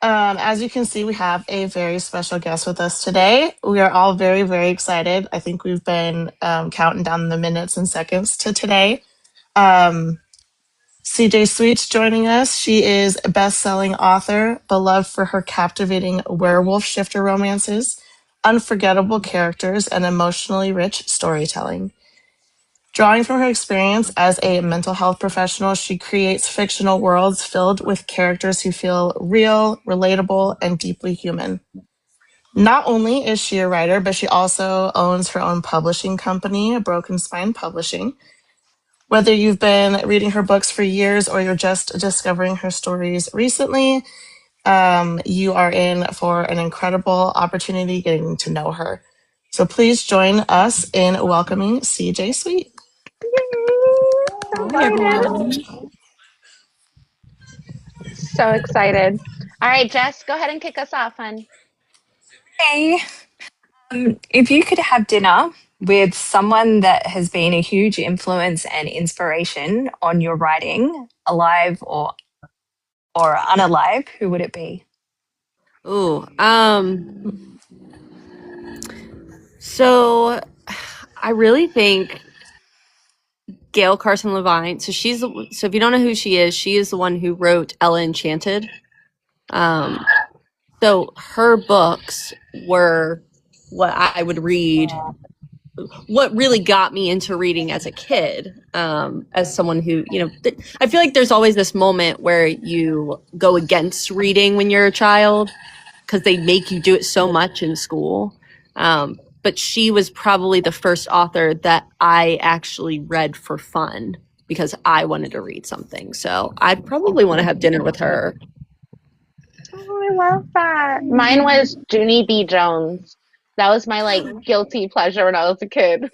As you can see, we have a very special guest with us today. We are all very, very excited. I think we've been counting down the minutes and seconds to today. Um, CJ Sweet's joining us. She is a best-selling author, beloved for her captivating werewolf shifter romances, unforgettable characters, and emotionally rich storytelling. Drawing from her experience as a mental health professional, she creates fictional worlds filled with characters who feel real, relatable, and deeply human. Not only is she a writer, but she also owns her own publishing company, Broken Spine Publishing. Whether you've been reading her books for years or you're just discovering her stories recently, you are in for an incredible opportunity getting to know her. So please join us in welcoming CJ Sweet. Hi, everyone. So excited. All right, Jess, go ahead and kick us off, hon. Hey, if you could have dinner with someone that has been a huge influence and inspiration on your writing, alive or unalive, who would it be? Ooh, so I really think Gail Carson Levine. So so if you don't know who she is the one who wrote Ella Enchanted. So her books were what I would read, what really got me into reading as a kid, as someone who, I feel like there's always this moment where you go against reading when you're a child because they make you do it so much in school. But she was probably the first author that I actually read for fun because I wanted to read something. So I'd probably want to have dinner with her. Oh, I love that. Mine was Junie B. Jones. That was my guilty pleasure when I was a kid.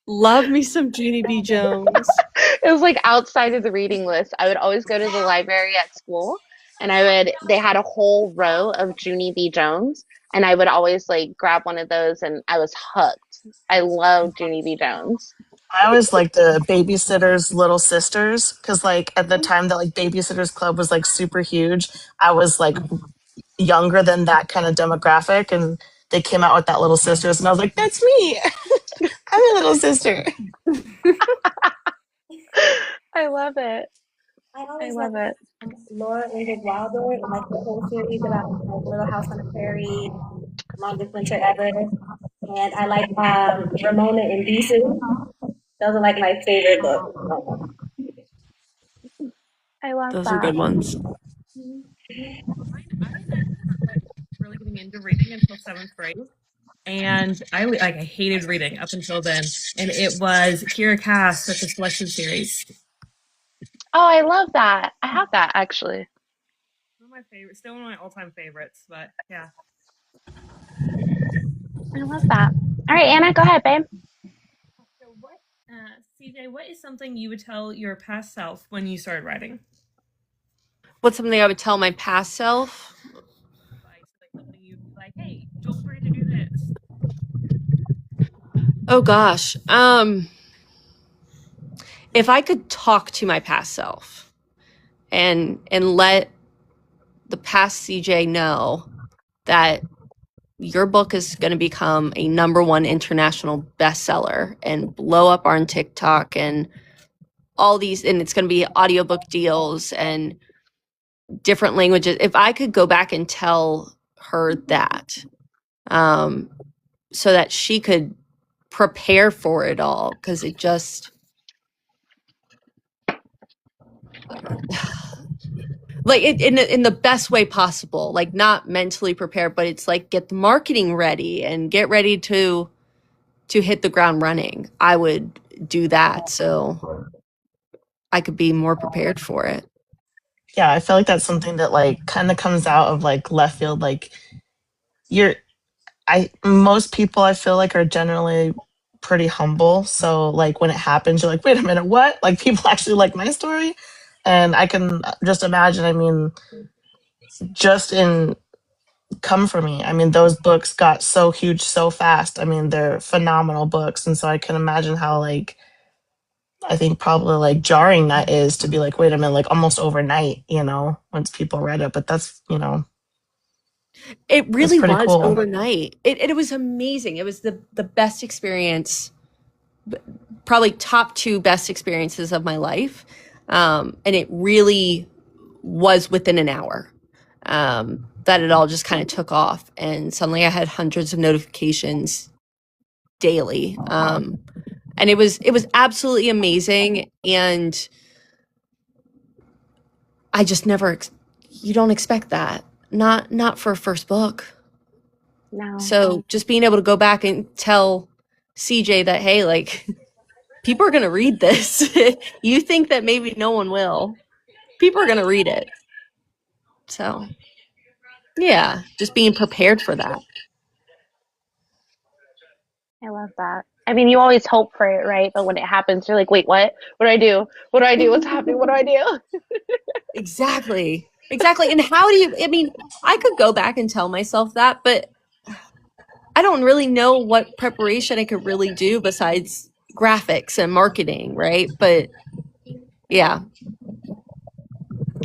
Love me some Junie B. Jones. It was like outside of the reading list. I would always go to the library at school and they had a whole row of Junie B. Jones and I would always grab one of those and I was hooked. I love Junie B. Jones. I always like the Babysitter's Little Sisters because, at the time that Babysitter's Club was super huge, I was younger than that kind of demographic, and they came out with that Little Sisters, and I was like, "That's me! I'm a little sister." I love it. I I always love it. Laura Ingalls Wilder and the whole series about Little House on the Prairie, Longest Winter Ever, and I like Ramona and Beeson. Those are my favorite books. I love Those that. are good ones. I started really getting into reading until 7th grade. And I hated reading up until then. And it was Kira Cass with the Selection series. Oh, I love that. I have that actually. One of my favorites, still one of my all-time favorites, but yeah. I love that. All right, Anna, go ahead, babe. So CJ, what is something you would tell your past self when you started writing? What's something I would tell my past self? Something you'd be like, hey, don't forget to do this. Oh gosh. If I could talk to my past self and let the past CJ know that your book is going to become a #1 international bestseller and blow up on TikTok and all these, and it's going to be audiobook deals and different languages. If I could go back and tell her that, so that she could prepare for it all, because it just in the best way possible, not mentally prepared, but it's get the marketing ready and get ready to hit the ground running. I would do that so I could be more prepared for it. Yeah, I feel like that's something that kind of comes out of left field. Most people I feel are generally pretty humble. So when it happens, you're like, wait a minute, what? People actually like my story, and I can just imagine. I mean, just in Come For Me, I mean, those books got so huge so fast. I mean, they're phenomenal books, and so I can imagine how I think probably like jarring that is to be like, wait a minute, like almost overnight, once people read it. But that's, It that's really pretty was cool. overnight. It was amazing. It was the best experience, probably top 2 best experiences of my life. And it really was within an hour that it all just kind of took off. And suddenly I had hundreds of notifications daily. And it was absolutely amazing. And I just never, you don't expect that. Not for a first book. No. So just being able to go back and tell CJ that, hey, like, people are going to read this. You think that maybe no one will. People are going to read it. So, yeah, just being prepared for that. I love that. I mean, you always hope for it, right? But when it happens, you're like, wait, what? What do I do? What do I do? What's happening? What do I do? Exactly. Exactly. And how do you, I mean, I could go back and tell myself that, but I don't really know what preparation I could really do besides graphics and marketing, right? But yeah.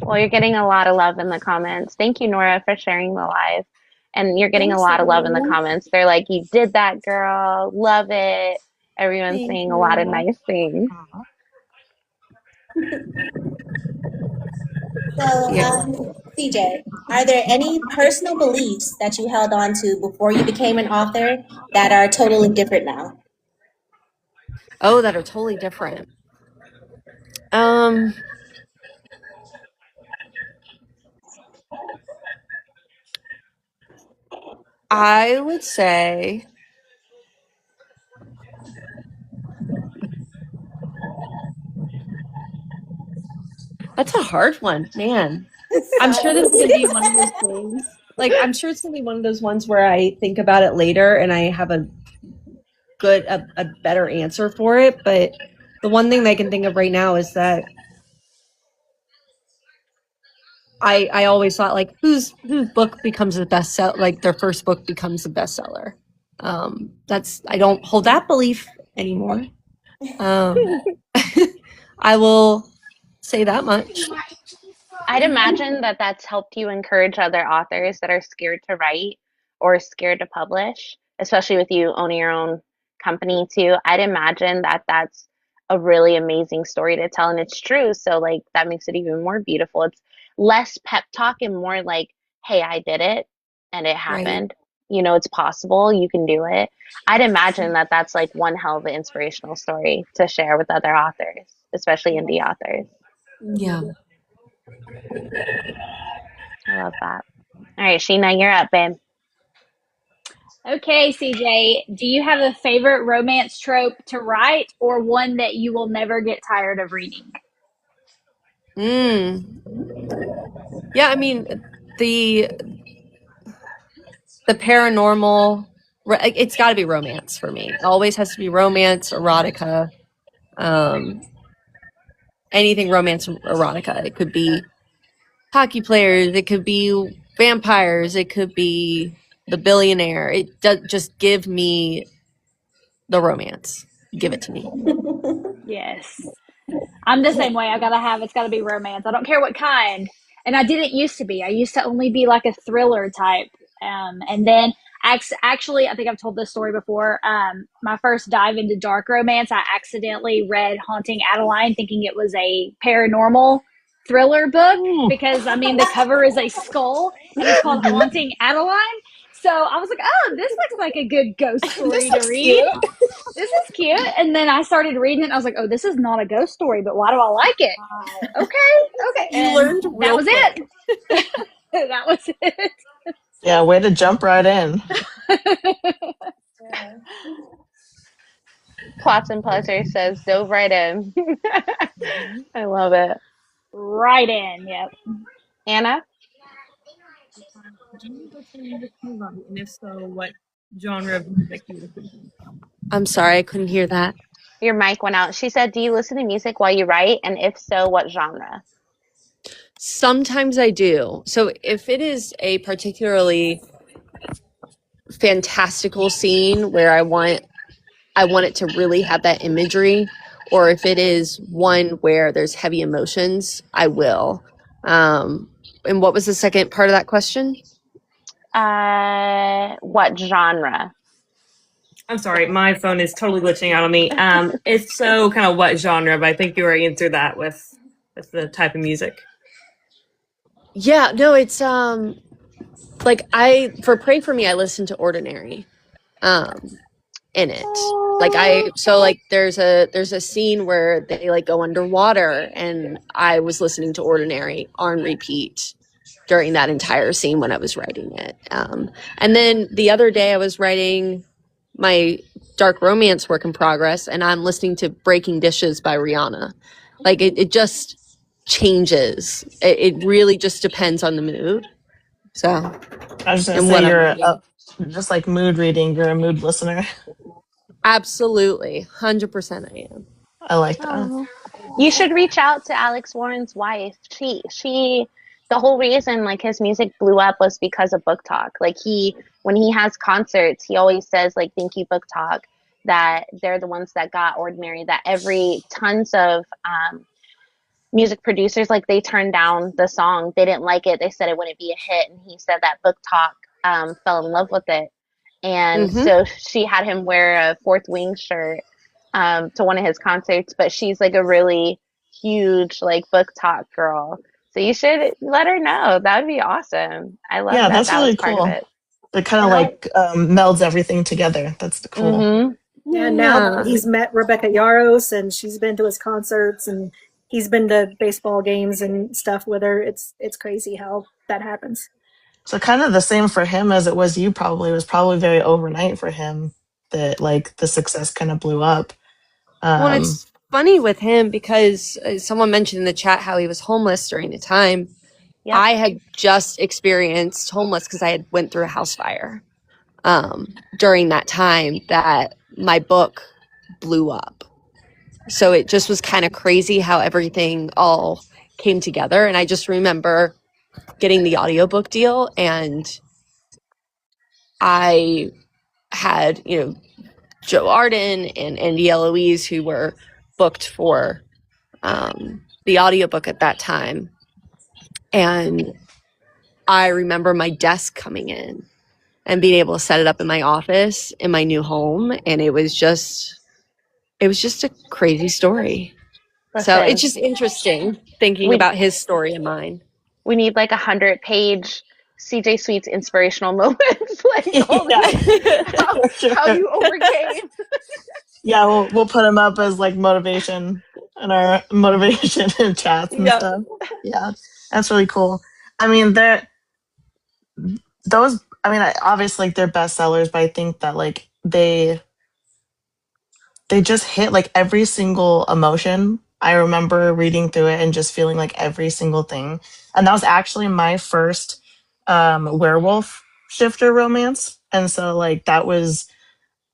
Well, you're getting a lot of love in the comments. Thank you, Nora, for sharing the live. And you're getting a Thanks, lot of love in the everyone. comments. They're like, you did that, girl. Love it. Everyone's Thank saying a lot of you. nice things. So, Yeah. CJ, are there any personal beliefs that you held on to before you became an author that are totally different now? Oh, that are totally different. Um, I would say that's a hard one, man. I'm sure this is gonna be one of those things. Like, I'm sure it's gonna be one of those ones where I think about it later and I have a better answer for it. But the one thing that I can think of right now is that I always thought, like, whose book becomes a bestseller, like their first book becomes a bestseller. That's, I don't hold that belief anymore. Um, I will say that much. I'd imagine that that's helped you encourage other authors that are scared to write or scared to publish, especially with you owning your own company too. I'd imagine that that's a really amazing story to tell, and it's true. So, like, that makes it even more beautiful. It's less pep talk and more like, hey, I did it and it Right. happened. It's possible. You can do it. I'd imagine that that's like one hell of an inspirational story to share with other authors, especially indie authors. Yeah. I love that. All right, Sheena, you're up, babe. Okay, CJ, do you have a favorite romance trope to write or one that you will never get tired of reading? Mm. Yeah, I mean, the the paranormal, it's got to be romance for me. It always has to be romance, erotica, um, anything romance, erotica. It could be hockey players, it could be vampires, it could be the billionaire. It does just give me the romance. Give it to me. Yes. I'm the same way. It's got to be romance. I don't care what kind. And I didn't used to be. I used to only be like a thriller type. And then actually, I think I've told this story before. My first dive into dark romance, I accidentally read Haunting Adeline thinking it was a paranormal thriller book Ooh. because, I mean, the cover is a skull and it's called Mhm. Haunting Adeline. So I was like, oh, this looks like a good ghost This story to looks read. cute. This is cute. And then I started reading it and I was like, oh, this is not a ghost story, but why do I like it? Okay, okay. You And learned that real was quick. it. That was it. Yeah, way to jump right in. Yeah. Plots and Pleasure says dove right in. I love it. Right in. Yep. Anna, Do you listen to music to write? And if so, what genre of music do you listen to? I'm sorry, I couldn't hear that. your mic went out. She said, do you listen to music while you write? And if so, what genre? Sometimes I do. So if it is a particularly fantastical scene where I want it to really have that imagery, or if it is one where there's heavy emotions, I will. And what was the second part of that question? What genre? I'm sorry, my phone is totally glitching out on me. It's so kind of what genre, but I think you already answered that with the type of music. Yeah, no, it's like I for Pray for Me, I listen to Ordinary in it. Like there's a scene where they like go underwater, and I was listening to Ordinary on repeat during that entire scene when I was writing it. And then the other day I was writing my dark romance work in progress, and I'm listening to Breaking Dishes by Rihanna. Like it just changes. It really just depends on the mood. So, I was gonna and say what I'm you're reading. just like mood reading. You're a mood listener. Absolutely. 100% I am. I like that. Oh. You should reach out to Alex Warren's wife. The whole reason like his music blew up was because of Book Talk. Like when he has concerts, he always says like, "Thank you, Book Talk." That they're the ones that got Ordinary. That tons of music producers like they turned down the song. They didn't like it. They said it wouldn't be a hit, and he said that Book Talk fell in love with it, and Mm-hmm. so she had him wear a Fourth Wing shirt to one of his concerts. But she's like a really huge like Book Talk girl, so you should let her know. That would be awesome. I love Yeah, that that's that was really part of cool. it. It kind of And I, like melds everything together. That's cool. Mm-hmm. yeah, now that he's met Rebecca Yaros and she's been to his concerts and he's been to baseball games and stuff with her, it's crazy how that happens. So kind of the same for him as it was you probably. It was probably very overnight for him that like the success kind of blew up. Well, it's funny with him because someone mentioned in the chat how he was homeless during the time. Yep. I had just experienced homeless because I had went through a house fire during that time that my book blew up. So it just was kind of crazy how everything all came together. And I just remember getting the audiobook deal, and I had, Joe Arden and Andy Eloise who were booked for the audiobook at that time. And I remember my desk coming in and being able to set it up in my office in my new home. And it was just a crazy story. So it's just interesting thinking we about his story and mine. we need like 100-page CJ Sweets inspirational moments, like all yeah, how, for sure. how you overcame. Yeah, we'll put him up as like motivation in our motivation in chats and stuff. Yeah, that's really cool. I mean, those. I mean, obviously like, they're bestsellers, but I think that like they just hit like every single emotion. I remember reading through it and just feeling like every single thing. And that was actually my first werewolf shifter romance. And so like that was,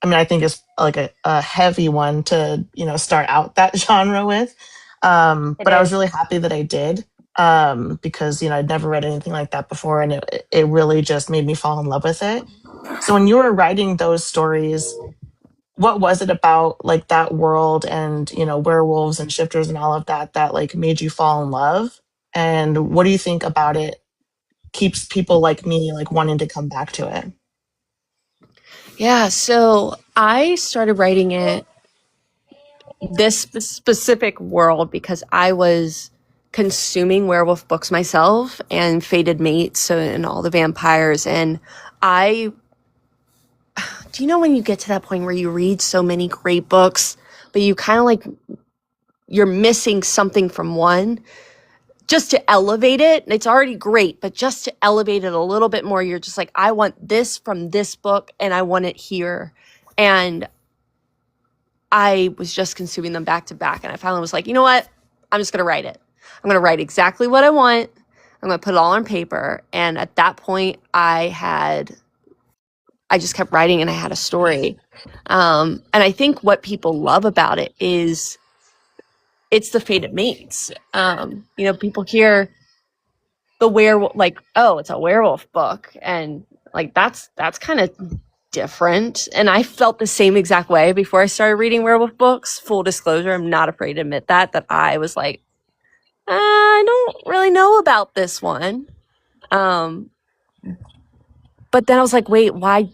I mean, I think it's like a heavy one to, start out that genre with. But I was really happy that I did, because, I'd never read anything like that before. And it really just made me fall in love with it. So when you were writing those stories, what was it about like that world and werewolves and shifters and all of that like made you fall in love, and what do you think about it keeps people like me like wanting to come back to it? Yeah, so I started writing this specific world because I was consuming werewolf books myself and Fated Mates and all the vampires. And do you know when you get to that point where you read so many great books, but you kind of like, you're missing something from one? Just to elevate it, it's already great, but just to elevate it a little bit more, you're just like, I want this from this book and I want it here. And I was just consuming them back to back. And I finally was like, you know what? I'm just going to write it. I'm going to write exactly what I want. I'm going to put it all on paper. And at that point, I just kept writing and I had a story. And I think what people love about it is it's the Fated Mates. People hear the werewolf, like, oh, it's a werewolf book. And like, that's kind of different. And I felt the same exact way before I started reading werewolf books. Full disclosure, I'm not afraid to admit that I was like, I don't really know about this one. But then I was like, wait, why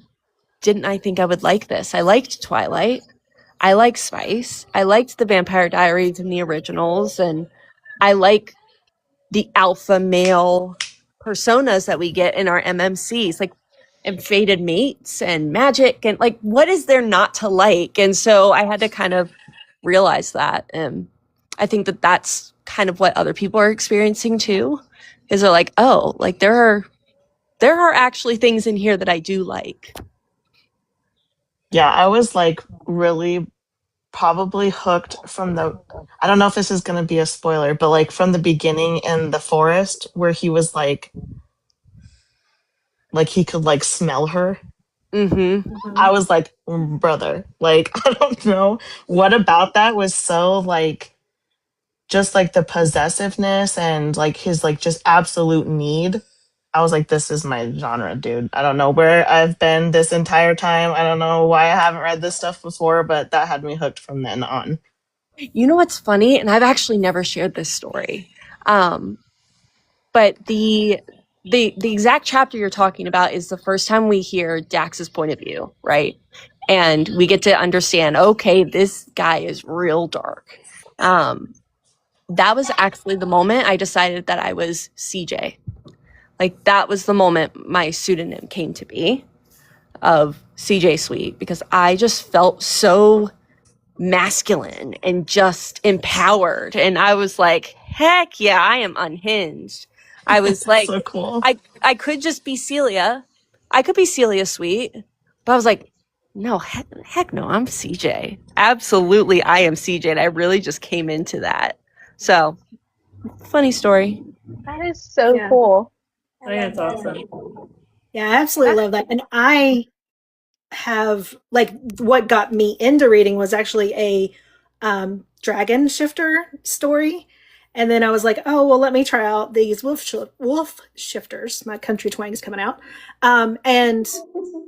didn't I think I would like this? I liked Twilight. I like spice. I liked the Vampire Diaries and the originals, and I like the alpha male personas that we get in our MMCs, like and fated mates and magic, and like what is there not to like? And so I had to kind of realize that, and I think that that's kind of what other people are experiencing too. Is they're like, oh, like there are actually things in here that I do like. Yeah, I was like really probably hooked from the, I don't know if this is going to be a spoiler, but like from the beginning in the forest where he was like he could like smell her. Mm-hmm. I was like, brother, like I don't know what about that was so like just like the possessiveness and like his like just absolute need. I was like, this is my genre, dude. I don't know where I've been this entire time. I don't know why I haven't read this stuff before, but that had me hooked from then on. You know what's funny? And I've actually never shared this story. But the exact chapter you're talking about is the first time we hear Dax's point of view, right? And we get to understand, okay, this guy is real dark. That was actually the moment I decided that I was CJ. Like that was the moment my pseudonym came to be of CJ Sweet, because I just felt so masculine and just empowered. And I was like, heck yeah, I am unhinged. I was like, So cool. I could just be Celia. I could be Celia Sweet. But I was like, no, heck no, I'm CJ. Absolutely, I am CJ. And I really just came into that. So, funny story. That is so cool. I think that's awesome. Yeah, I absolutely love that. And I have like what got me into reading was actually a dragon shifter story. And then I was like, oh, well, let me try out these wolf shifters. My country twang's coming out. And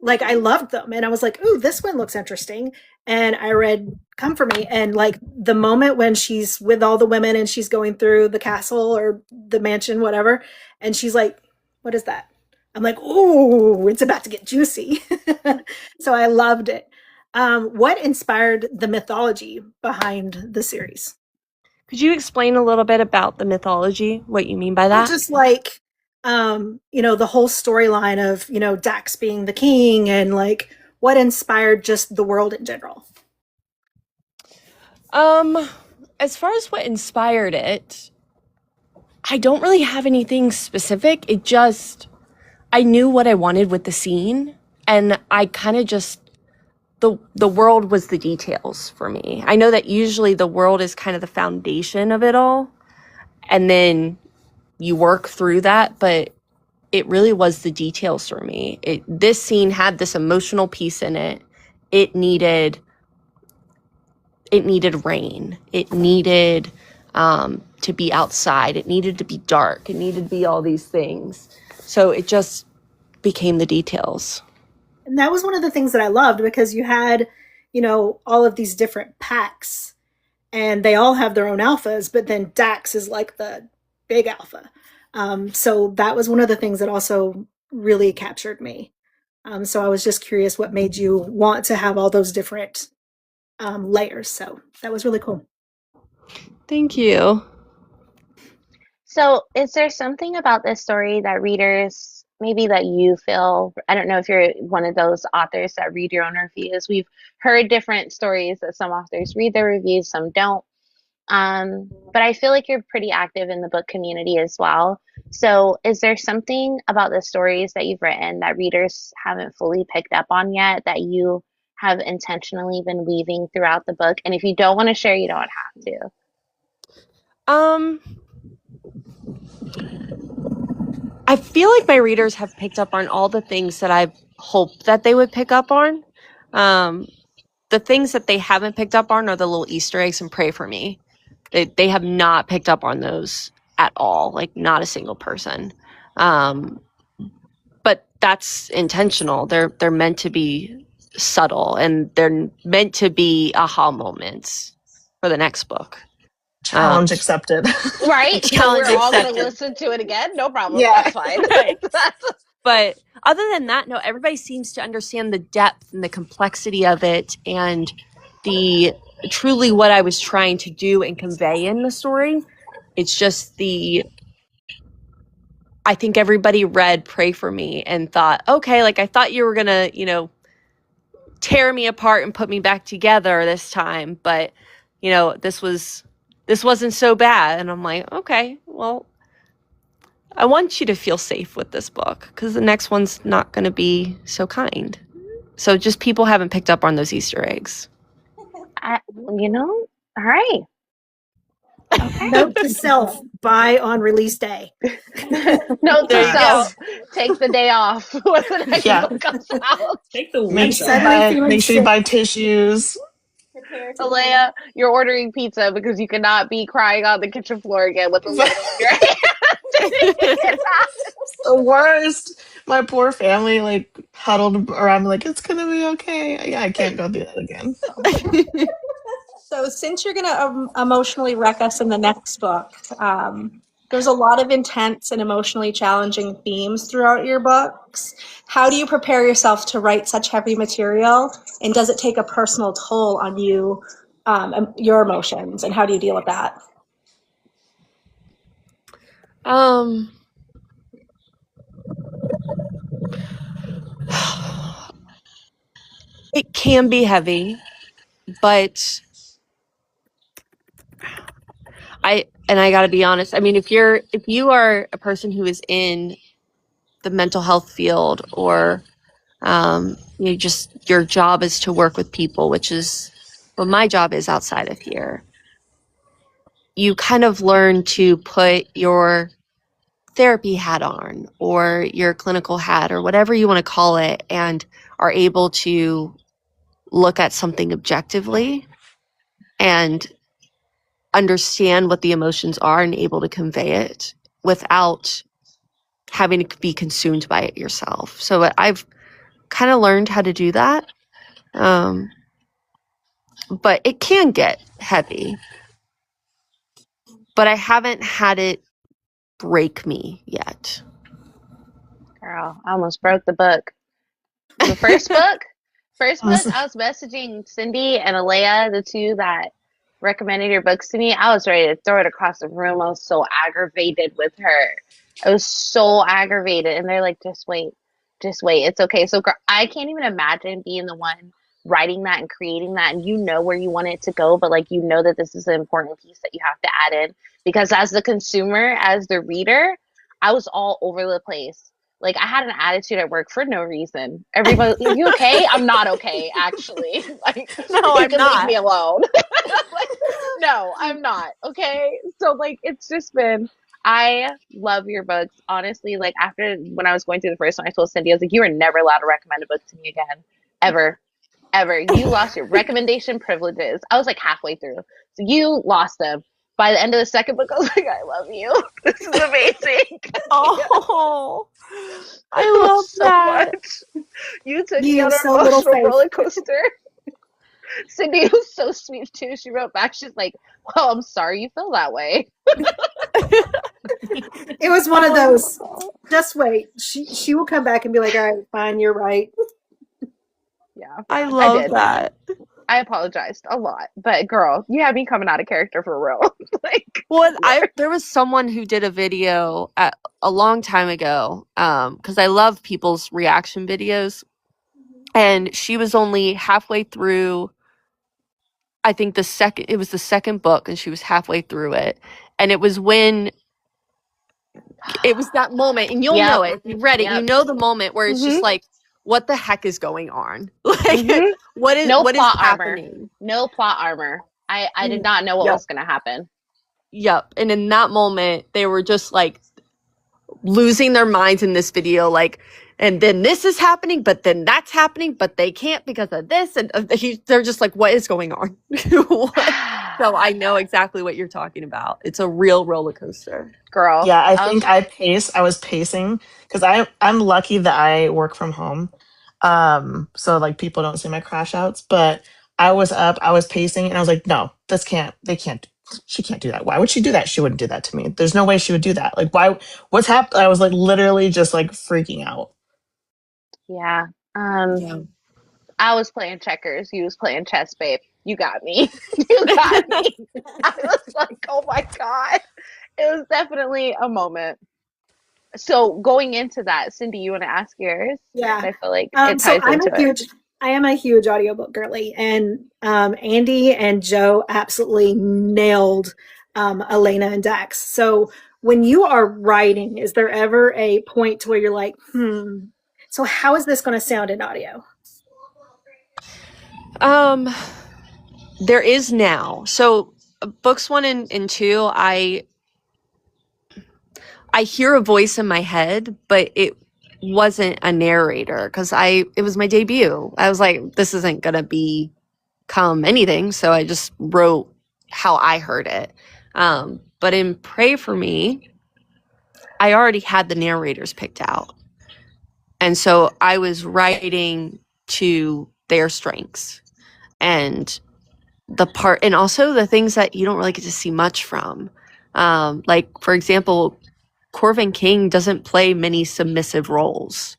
like, I loved them. And I was like, ooh, this one looks interesting. And I read Come For Me. And like the moment when she's with all the women and she's going through the castle or the mansion, whatever. And she's like, what is that? I'm like, ooh, it's about to get juicy. So I loved it. What inspired the mythology behind the series? Could you explain a little bit about the mythology, what you mean by Well, that? just like, the whole storyline of, Dax being the king and like what inspired just the world in general. As far as what inspired it, I don't really have anything specific. It just, I knew what I wanted with the scene, and I kind of just, the world was the details for me. I know that usually the world is kind of the foundation of it all, and then you work through that, but it really was the details for me. This scene had this emotional piece in it. It needed rain. It needed to be outside. It needed to be dark. It needed to be all these things. So it just became the details. And that was one of the things that I loved because you had, all of these different packs and they all have their own alphas, but then Dax is like the big alpha. So that was one of the things that also really captured me. So I was just curious what made you want to have all those different layers. So that was really cool. Thank you. So, is there something about this story that readers maybe that you feel, I don't know if you're one of those authors that read your own reviews. We've heard different stories that some authors read their reviews, some don't. But I feel like you're pretty active in the book community as well. So, is there something about the stories that you've written that readers haven't fully picked up on yet that you have intentionally been weaving throughout the book? And if you don't want to share, you don't have to. I feel like my readers have picked up on all the things that I hoped that they would pick up on. The things that they haven't picked up on are the little Easter eggs and Pray For Me. They have not picked up on those at all, like not a single person. But that's intentional. They're meant to be subtle, and they're meant to be aha moments for the next book. Challenge accepted. Right? So Challenge we're all going to accepted. listen to it again? No problem. Yeah. That's fine. Right. But other than that, no, everybody seems to understand the depth and the complexity of it, and the truly what I was trying to do and convey in the story. It's just I think everybody read Pray for Me and thought, okay, like I thought you were going to, you know, tear me apart and put me back together this time, but you know, this wasn't so bad. And I'm like, okay, well, I want you to feel safe with this book because the next one's not going to be so kind. So just people haven't picked up on those Easter eggs. You know, all right. Okay. Note to self, buy on release day. Note There to you self, take the day off when the next Yeah. book comes out. Take the Make week sure, off. make sure you buy tissues. Alea, you're ordering pizza because you cannot be crying on the kitchen floor again with a ladle in your hand. The worst. My poor family like huddled around me like it's gonna be okay. Yeah, I can't go through that again. So since you're going to emotionally wreck us in the next book, there's a lot of intense and emotionally challenging themes throughout your books. How do you prepare yourself to write such heavy material? And does it take a personal toll on you, your emotions? And how do you deal with that? It can be heavy, but I got to be honest. I mean, if you are a person who is in the mental health field, or just your job is to work with people, which is what my job is outside of here, you kind of learn to put your therapy hat on or your clinical hat or whatever you want to call it, and are able to look at something objectively and understand what the emotions are and able to convey it without having to be consumed by it yourself. So I've kind of learned how to do that. But it can get heavy. But I haven't had it break me yet. Girl, I almost broke the book. The first book, I was messaging Cindy and Alea, the two that recommended your books to me. I was ready to throw it across the room. I was so aggravated with her. I was so aggravated. And they're like, just wait. It's okay. So I can't even imagine being the one writing that and creating that. And you know where you want it to go, but like, you know that this is an important piece that you have to add in. Because as the consumer, as the reader, I was all over the place. Like, I had an attitude at work for no reason. Everybody, you okay? I'm not okay, actually. Like, No, I'm not. leave me alone. Like, no, I'm not. Okay. So like, it's just been, I love your books. Honestly, like after when I was going through the first one, I told Cindy, I was like, you are never allowed to recommend a book to me again. Ever. You lost your recommendation privileges. I was like halfway through. So you lost them. By the end of the second book, I was like, I love you. This is amazing. Oh, I love so that. much. You took me on an emotional roller coaster. Cindy was so sweet too. She wrote back, she's like, well, I'm sorry you feel that way. It was one of those, just wait. She will come back and be like, all right, fine, you're right. Yeah. I love that. I apologized a lot, but girl, you had me coming out of character for real. Like, well, there was someone who did a video a long time ago, because I love people's reaction videos, and she was only halfway through. I think it was the second book, and she was halfway through it, and it was when it was that moment, and you'll know it if you read it. You know the moment where it's just like, what the heck is going on? Like, what is happening? No plot armor. I did not know what was going to happen. Yep. And in that moment, they were just like losing their minds in this video, like, and then this is happening, but then that's happening, but they can't because of this. And they're just like, what is going on? What? So I know exactly what you're talking about. It's a real roller coaster. Girl. Yeah, I I was think I was pacing because I'm lucky that I work from home. So like people don't see my crash outs, but I was up, I was pacing and I was like, no, they can't, she can't do that. Why would she do that? She wouldn't do that to me. There's no way she would do that. Like, why, what's happened? I was like literally just like freaking out. yeah. Yeah. I was playing checkers. You was playing chess, babe. You got me. You got me. I was like, oh my God. It was definitely a moment. So going into that, Cindy, you want to ask yours? Yeah. I feel like it So ties into it. I am a huge audiobook girly, and Andy and Joe absolutely nailed Elena and Dax. So when you are writing, is there ever a point to where you're like, so how is this going to sound in audio? There is now. So books 1 and 2, I hear a voice in my head, but it wasn't a narrator because it was my debut. I was like, this isn't gonna become anything, so I just wrote how I heard it. But in Pray for Me, I already had the narrators picked out, and so I was writing to their strengths and the part, and also the things that you don't really get to see much from. Like for example, Corvin King doesn't play many submissive roles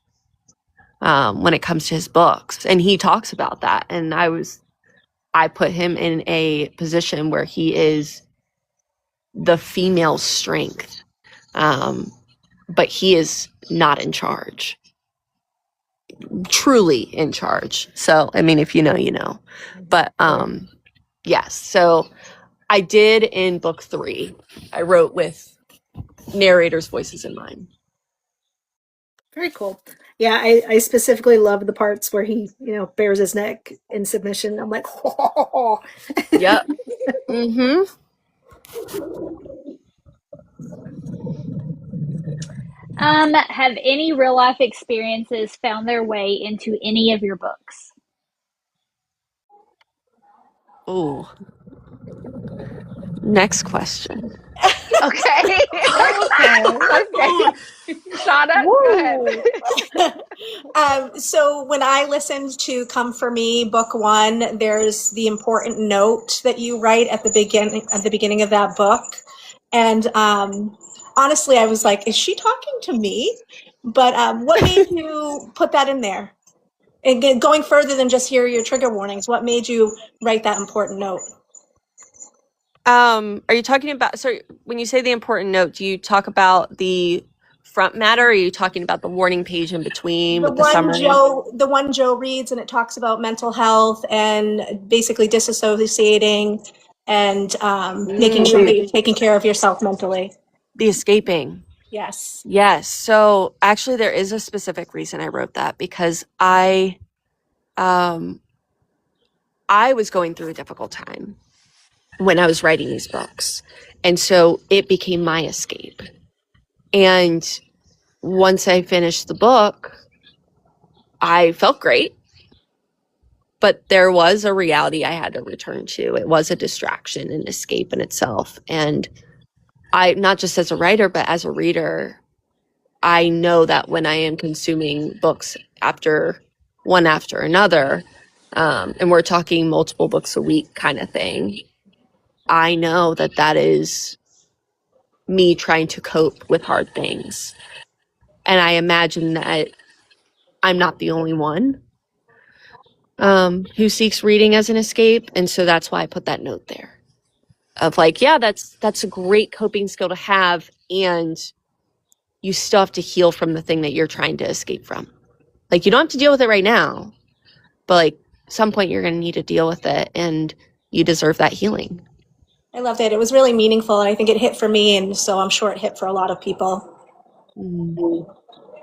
when it comes to his books, and he talks about that. And I put him in a position where he is the female strength, but he is not in charge, truly in charge. So I mean, if you know, you know. But yes, so I did in book 3. I wrote with narrators' voices in mind. Very cool. Yeah, I specifically love the parts where he, bares his neck in submission. I'm like, oh. Yep. Mm-hmm. Have any real life experiences found their way into any of your books? Oh. Next question. Okay. Okay. Shauna, go ahead. So when I listened to Come For Me, book 1, there's the important note that you write at the beginning of that book. And honestly, I was like, is she talking to me? But what made you put that in there? And going further than just hear your trigger warnings, what made you write that important note? Are you talking about, so when you say the important note, do you talk about the front matter, or are you talking about the warning page in between with the summary? The one Joe reads, and it talks about mental health and basically disassociating and making sure that you're taking care of yourself mentally. The escaping. Yes. Yes. So actually there is a specific reason I wrote that, because I was going through a difficult time when I was writing these books. And so it became my escape. And once I finished the book, I felt great. But there was a reality I had to return to. It was a distraction and escape in itself. And I, not just as a writer, but as a reader, I know that when I am consuming books one after another, and we're talking multiple books a week kind of thing, I know that that is me trying to cope with hard things. And I imagine that I'm not the only one who seeks reading as an escape. And so that's why I put that note there of like, yeah, that's a great coping skill to have. And you still have to heal from the thing that you're trying to escape from. Like, you don't have to deal with it right now, but like at some point you're going to need to deal with it, and you deserve that healing. I loved it. It was really meaningful, and I think it hit for me, and so I'm sure it hit for a lot of people.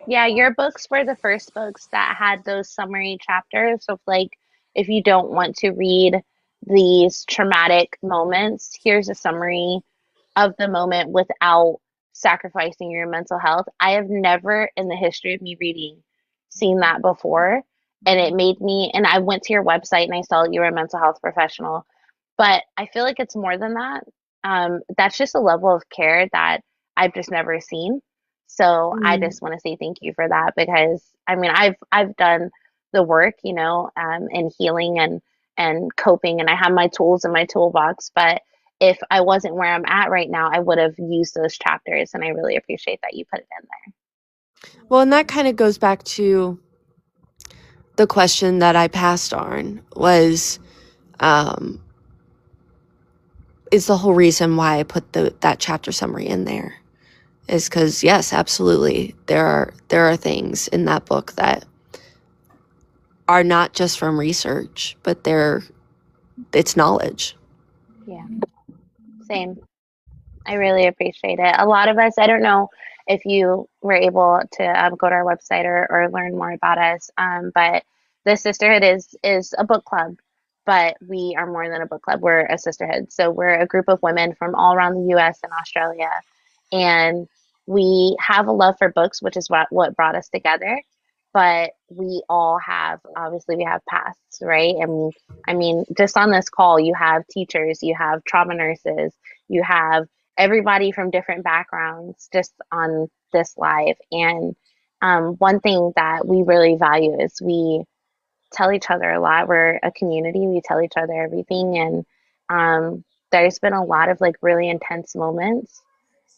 Yeah, your books were the first books that had those summary chapters of like, if you don't want to read these traumatic moments, here's a summary of the moment without sacrificing your mental health. I have never in the history of me reading seen that before. And it made me, and I went to your website and I saw you were a mental health professional, But I feel like it's more than that. That's just a level of care that I've just never seen. So I just want to say thank you for that, because I mean I've done the work, you know, in healing and coping, and I have my tools in my toolbox. But if I wasn't where I'm at right now, I would have used those chapters, and I really appreciate that you put it in there. Well, and that kind of goes back to the question that I passed on was, is the whole reason why I put that chapter summary in there is because, yes, absolutely, there are things in that book that are not just from research, but it's knowledge. Yeah, same. I really appreciate it. A lot of us, I don't know if you were able to go to our website or learn more about us, but the sisterhood is a book club, but we are more than a book club. We're a sisterhood. So we're a group of women from all around the US and Australia, and we have a love for books, which is what brought us together. But we all have, obviously, we have pasts, right? And I mean, just on this call, you have teachers, you have trauma nurses, you have everybody from different backgrounds just on this live. And one thing that we really value is we tell each other a lot. We're a community. We tell each other everything. And there's been a lot of like really intense moments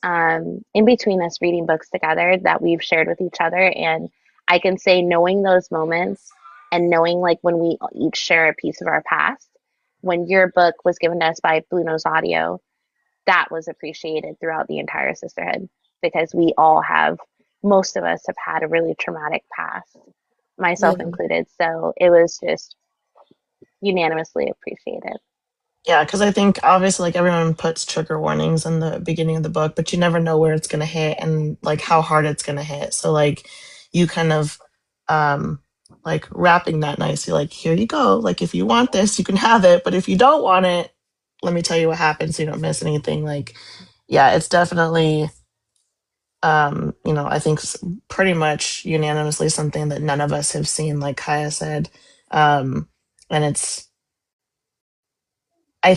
in between us reading books together that we've shared with each other. And I can say, knowing those moments and knowing like when we each share a piece of our past, when your book was given to us by Blue Nose Audio, that was appreciated throughout the entire sisterhood, because we all have, most of us have had a really traumatic past, myself included. So it was just unanimously appreciated. Yeah, because I think obviously like everyone puts trigger warnings in the beginning of the book, but you never know where it's gonna hit and like how hard it's gonna hit. So like you kind of like wrapping that nicely, like here you go. Like if you want this, you can have it, but if you don't want it, let me tell you what happens so you don't miss anything. Like, yeah, it's definitely you know, I think pretty much unanimously something that none of us have seen, like Kaya said. And it's I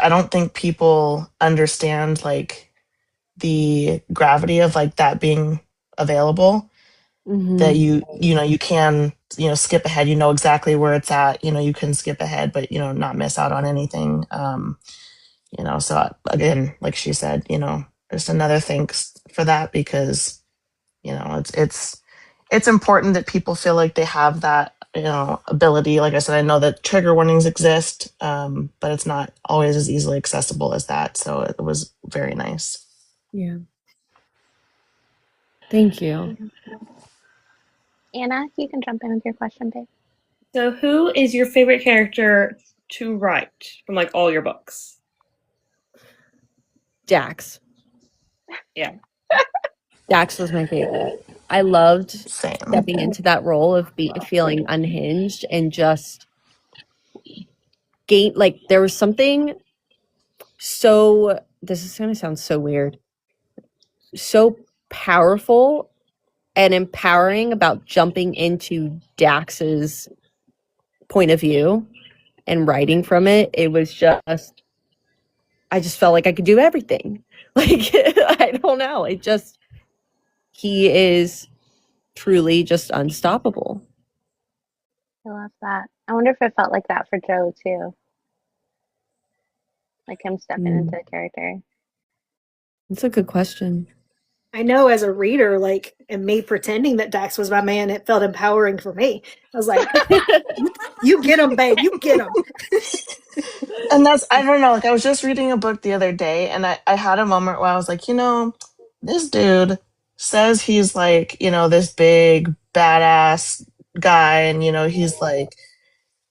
don't think people understand like the gravity of like that being available, that you know you can, you know, skip ahead, you know exactly where it's at, you know, you can skip ahead but you know not miss out on anything. You know, so again, like she said, you know, just another thanks for that, because you know it's important that people feel like they have that, you know, ability. Like I said, I know that trigger warnings exist, but it's not always as easily accessible as that, so it was very nice. Yeah. Thank you. Anna, you can jump in with your question, babe. So, who is your favorite character to write from like all your books? Dax. Yeah. Dax was my favorite. I loved Same. stepping into that role of feeling unhinged and just like there was something so, this is going to sound so weird, so powerful and empowering about jumping into Dax's point of view and writing from it. It was just, I just felt like I could do everything. Like, I don't know. He is truly just unstoppable. I love that. I wonder if it felt like that for Joe too. Like him stepping into the character. That's a good question. I know as a reader, like, and me pretending that Dax was my man, it felt empowering for me. I was like, you get him, babe, you get him. And that's, I don't know, like I was just reading a book the other day and I had a moment where I was like, you know, this dude says he's like, you know, this big badass guy, and you know, he's like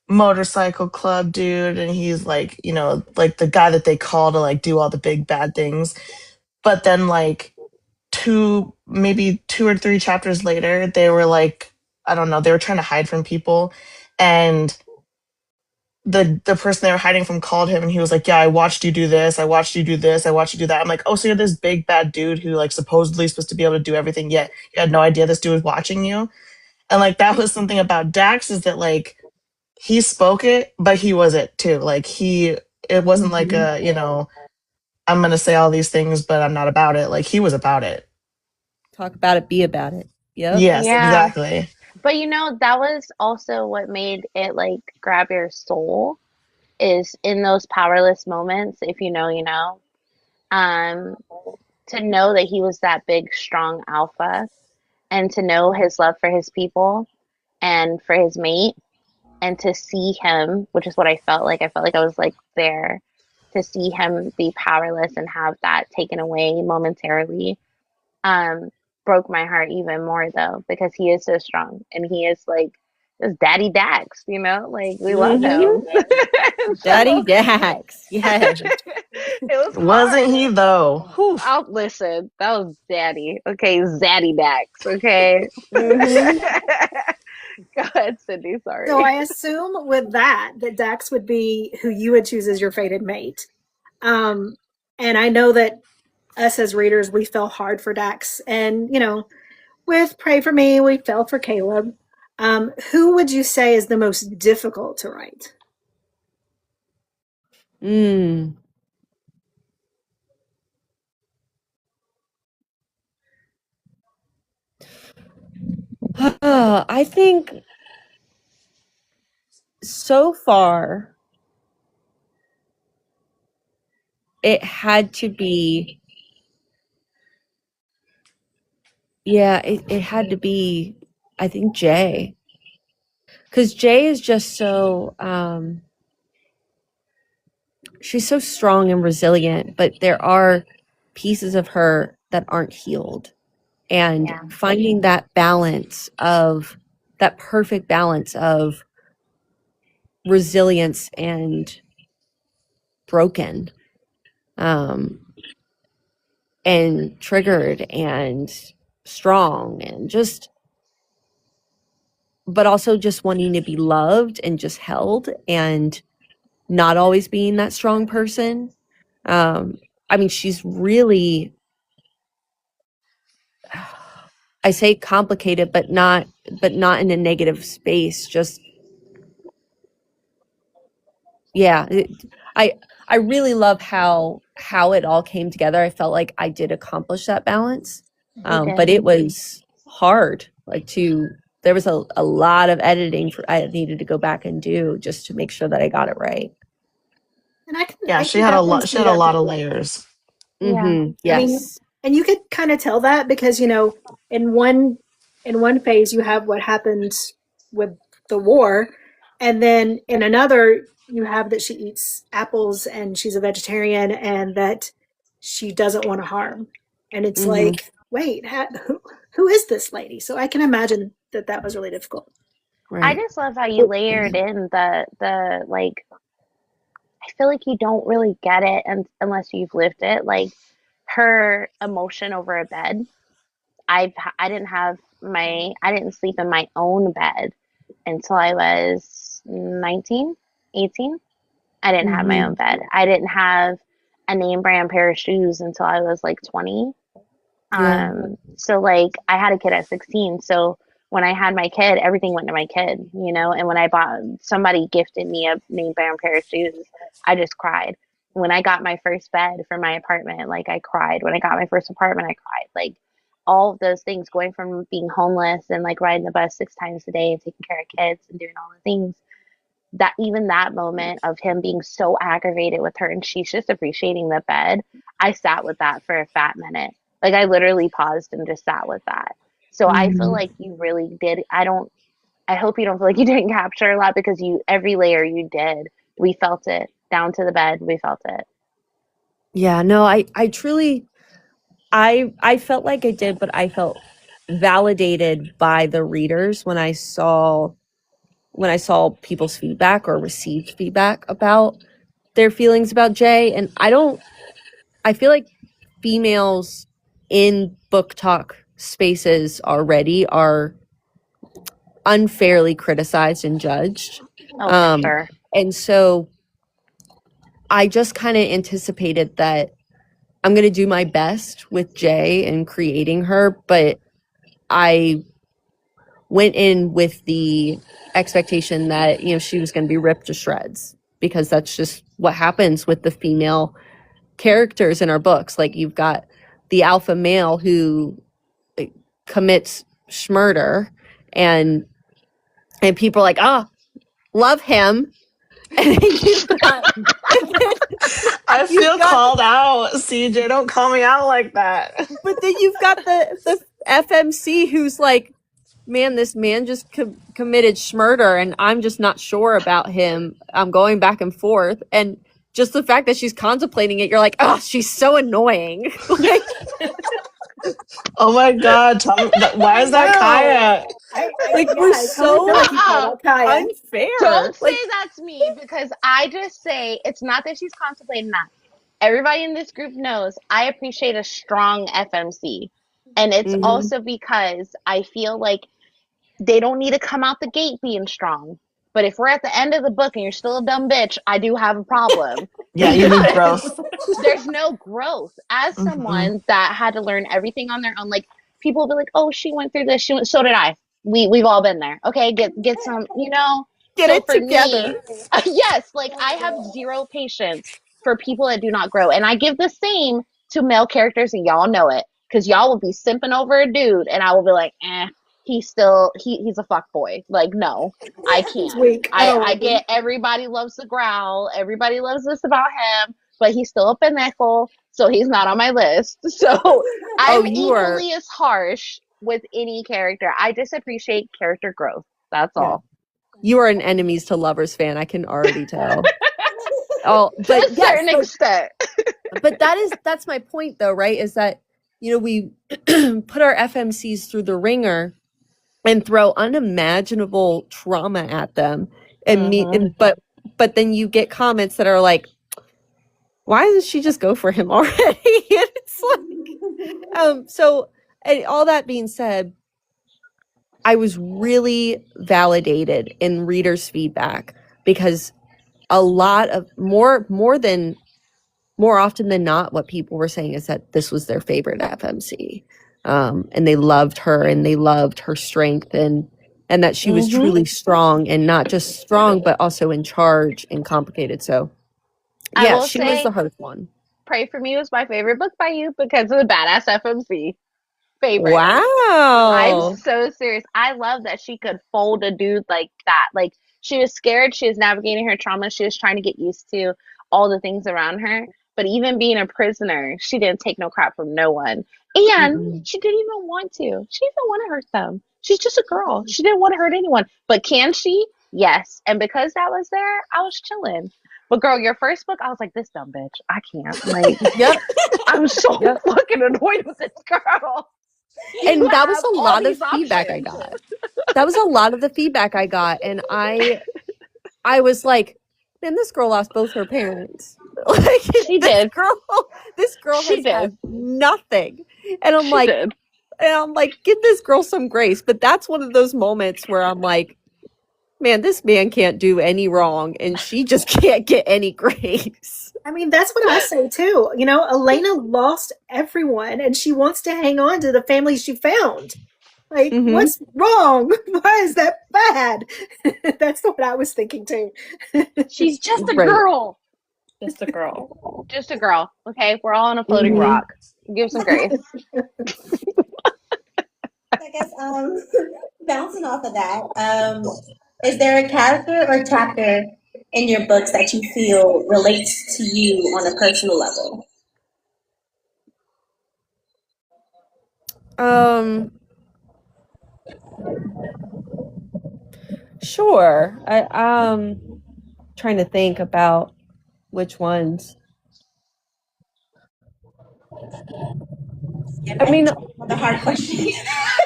motorcycle club dude, and he's like, you know, like the guy that they call to like do all the big bad things. But then like maybe two or three chapters later, they were like, I don't know, they were trying to hide from people, and the person they were hiding from called him and he was like, yeah, I watched you do this, I watched you do this, I watched you do that. I'm like, oh, so you're this big bad dude who like supposedly supposed to be able to do everything, yet you had no idea this dude was watching you. And like that was something about Dax, is that like he spoke it, but he was it too. Like he It wasn't like a, I'm going to say all these things, but I'm not about it. Like he was about it. Talk about it, be about it. Yep. Yes, Yeah. exactly. But that was also what made it like grab your soul is in those powerless moments, if you know, you know. Um, to know that he was that big, strong alpha and to know his love for his people and for his mate and to see him, which is what I felt like. I felt like I was like there to see him be powerless and have that taken away momentarily. Um, broke my heart even more though, because he is so strong and he is like this Daddy Dax, like we love Mm-hmm. him. Daddy So Dax. Yes. it was Wasn't hard. he though? Whew. I'll listen. That was Daddy. Okay, Zaddy Dax. Okay. Mm-hmm. Go ahead, Cindy. So Sorry. I assume with that Dax would be who you would choose as your fated mate. Um, and I know that us as readers, we fell hard for Dax, and with Pray for Me, we fell for Caleb. Who would you say is the most difficult to write? Mm. I think so far it had to be, it had to be, I think, Jay. Because Jay is just so, she's so strong and resilient, but there are pieces of her that aren't healed. And Yeah. finding that balance of, that perfect balance of resilience and broken, and triggered and strong and just, but also just wanting to be loved and just held and not always being that strong person. I mean, she's really, I say complicated, but not in a negative space. Just, yeah, I really love how it all came together. I felt like I did accomplish that balance, You but did. it was hard. Like there was a lot of editing I needed to go back and do just to make sure that I got it right. And I Yeah, can definitely she see had a that. lot of layers. Yeah. Mm-hmm. I mean, Yes. and you could kind of tell that because in one phase you have what happened with the war, and then in another you have that she eats apples and she's a vegetarian and that she doesn't want to harm. And it's Mm-hmm. like, wait, who is this lady? So I can imagine that was really difficult. I Right. just love how you layered in the like I feel like you don't really get it unless you've lived it. Like her emotion over a bed. I didn't have I didn't sleep in my own bed until I was 19, 18. I didn't have my Mm-hmm. own bed. I didn't have a name brand pair of shoes until I was like 20. Yeah. So like I had a kid at 16. So when I had my kid, everything went to my kid. And when I bought somebody gifted me a name brand pair of shoes, I just cried. When I got my first bed for my apartment, like I cried. When I got my first apartment, I cried. Like all of those things going from being homeless and like riding the bus 6 times a day and taking care of kids and doing all the things that even that moment of him being so aggravated with her and she's just appreciating the bed, I sat with that for a fat minute. Like I literally paused and just sat with that. So I feel Mm-hmm. like you really did. I hope you don't feel like you didn't capture a lot because every layer you did, we felt it down to the bed. We felt it. Yeah. No, I truly, I felt like I did, but I felt validated by the readers when I saw people's feedback or received feedback about their feelings about Jay. And I feel like females in book talk spaces already are unfairly criticized and judged. Oh, for Um, sure. and so I just kind of anticipated that I'm going to do my best with Jay and creating her, but I went in with the expectation that she was going to be ripped to shreds because that's just what happens with the female characters in our books. Like you've got the alpha male who commits murder, and people are like, oh, love him. And then you've got, I feel called out. CJ, don't call me out like that. But then you've got the FMC who's like, man, this man just committed murder, and I'm just not sure about him. I'm going back and forth, and just the fact that she's contemplating it, you're like, oh, she's so annoying. Like, oh my God, Tom, why is that Kaya? We're so unfair. Don't say that's me, because I just say it's not that she's contemplating that. Everybody in this group knows I appreciate a strong FMC. And it's also because I feel like they don't need to come out the gate being strong. But if we're at the end of the book and you're still a dumb bitch, I do have a problem. Yeah, you need growth. There's no growth. As someone that had to learn everything on their own, like people will be like, "Oh, she went through this. So did I. We've all been there. Okay, get some, Get so it for together." Me, yes, like I have zero patience for people that do not grow, and I give the same to male characters, and y'all know it, because y'all will be simping over a dude, and I will be like, he's a fuck boy. Like, no, I can't. I get everybody loves the growl, everybody loves this about him, but he's still a pendejo, so he's not on my list. So I'm equally as harsh with any character. I just appreciate character growth. That's all. You are an enemies to lovers fan. I can already tell. But to a certain extent. But that's my point, though, right? Is that, we put our FMCs through the ringer and throw unimaginable trauma at them, but then you get comments that are like, why doesn't she just go for him already? And it's like, so, and all that being said, I was really validated in readers' feedback, because a lot of more often than not, what people were saying is that this was their favorite FMC, and they loved her, and they loved her strength, and that she was truly strong, and not just strong, but also in charge and complicated. So, yeah, she was the hardest one. Pray for Me was my favorite book by you because of the badass FMC. Favorite. Wow. I'm so serious. I love that she could fold a dude like that. Like, she was scared. She was navigating her trauma. She was trying to get used to all the things around her. But even being a prisoner, she didn't take no crap from no one. And she didn't even want to. She didn't want to hurt them. She's just a girl. She didn't want to hurt anyone. But can she? Yes. And because that was there, I was chilling. But girl, your first book, I was like, this dumb bitch. I can't. Like, I'm so fucking annoyed with this girl. And that was a lot of feedback I got. That was a lot of the feedback I got. And I was like, man, this girl lost both her parents. Like, she did. This girl has had nothing. And I'm like, give this girl some grace. But that's one of those moments where I'm like, man, this man can't do any wrong, and she just can't get any grace. I mean, that's what I say too. Elena lost everyone, and she wants to hang on to the family she found. Like, what's wrong? Why is that bad? That's what I was thinking too. She's just a girl. Just a girl. Just a girl. Okay, we're all on a floating rock. Give some grace. I guess bouncing off of that, is there a character or chapter in your books that you feel relates to you on a personal level? Sure. I'm trying to think about which ones. I mean, the hard question.